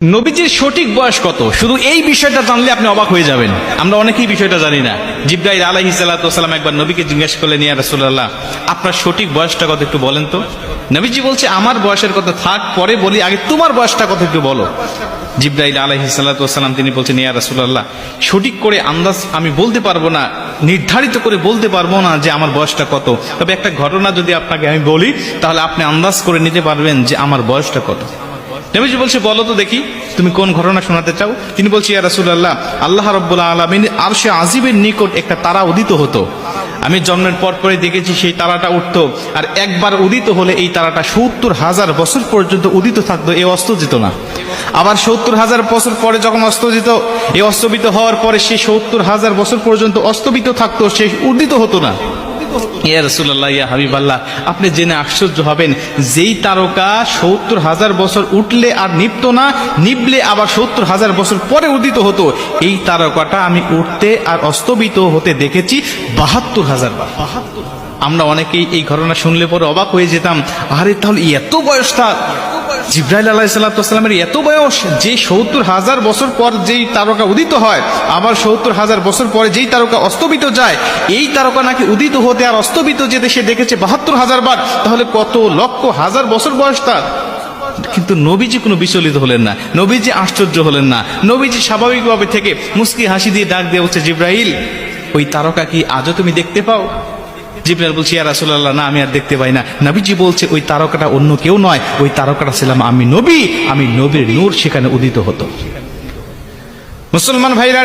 নবীজির সঠিক বয়স কত, শুধু এই বিষয়টা জানলে আপনি অবাক হয়ে যাবেন। আমরা অনেকেই বিষয়টা জানি না। জিবরাইল আলাইহিস সালাতু ওয়াস সালাম একবার নবীকে জিজ্ঞেস করলেন, ইয়া রাসূলুল্লাহ, আপনার সঠিক বয়সটা কত একটু বলেন তো। নবীজি বলছে, আমার বয়সের কথা থাক, পরে বলি, আগে তোমার বয়সটা কত একটু বলো। জিবরাইল আলাইহিস সালাতু ওয়াস সালাম তিনি বলছেন, ইয়া রাসূলুল্লাহ, সঠিক করে আন্দাজ আমি বলতে পারবো না, নির্ধারিত করে বলতে পারবো না যে আমার বয়সটা কত, তবে একটা ঘটনা যদি আপনাকে আমি বলি তাহলে আপনি আন্দাজ করে নিতে পারবেন যে আমার বয়সটা কত। নবীজি বলছে, বলো তো দেখি তুমি কোন ঘটনা শোনাতে চাও। তিনি বলছে, ইয়া রাসূলুল্লাহ, আল্লাহ রাব্বুল আলামিন আরশে আজিমের নিকট একটা তারা উদিত হতো। আমি জন্মের পর পরে দেখেছি সেই তারাটা উঠতো, আর একবার উদিত হলে এই তারাটা ৭০,০০০ বছর পর্যন্ত উদিত থাকতো, এ অস্ত যেত না। আবার ৭০,০০০ বছর পরে যখন অস্ত যেত, এই অস্তবিত হওয়ার পরে সে ৭০,০০০ বছর পর্যন্ত অস্তবিত থাকতো, সে উদিত হতো না। ইয়া রাসূলুল্লাহ, ইয়া হাবিবাল্লাহ, আপনি জেনে আশ্চর্য হবেন, যেই তারকা ৭০,০০০ বছর উঠলে আর নিভতো না, নিভলে আবার ৭০,০০০ বছর পরে উদিত হতো, এই তারকাটা আমি উঠতে আর অস্তবিত হতে দেখেছি ৭২,০০০ বার। আমরা অনেকেই এই ঘটনা শুনলে পরে অবাক হয়ে যেতাম, আরে তাহলে এত বয়স তার, জিবরাইল আলাইহিস সালাতু ওয়াস সালামের এত বয়স, যে ৭০,০০০ বছর পর যেই তারকা উদিত হয়, আবার ৭০,০০০ বছর পরে যেই তারকা অস্তবিত যায়, এই তারকা নাকি উদিত হতে আর অস্তবিত যেতে সে দেখেছে ৭২,০০০ বার। তাহলে কত লক্ষ হাজার বছর বয়স তার। কিন্তু নবীজি কোনো বিচলিত হলেন না, নবীজি আশ্চর্য হলেন না। নবীজি স্বাভাবিকভাবে থেকে মুস্কি হাসি দিয়ে ডাক দিয়ে বলছে, জিবরাইল, ওই তারকা কি আজও তুমি দেখতে পাও? জিবরাইল বলছে, ইয়া রাসূলুল্লাহ, না, আমি আর দেখতে পাই না। নবীজি বলছে, ওই তারকাটা অন্য কেউ নয়, ওই তারকাটা ছিলাম আমি নবী, আমি নবীর নূর সেখানে উদিত হতো। মুসলমান ভাইরা,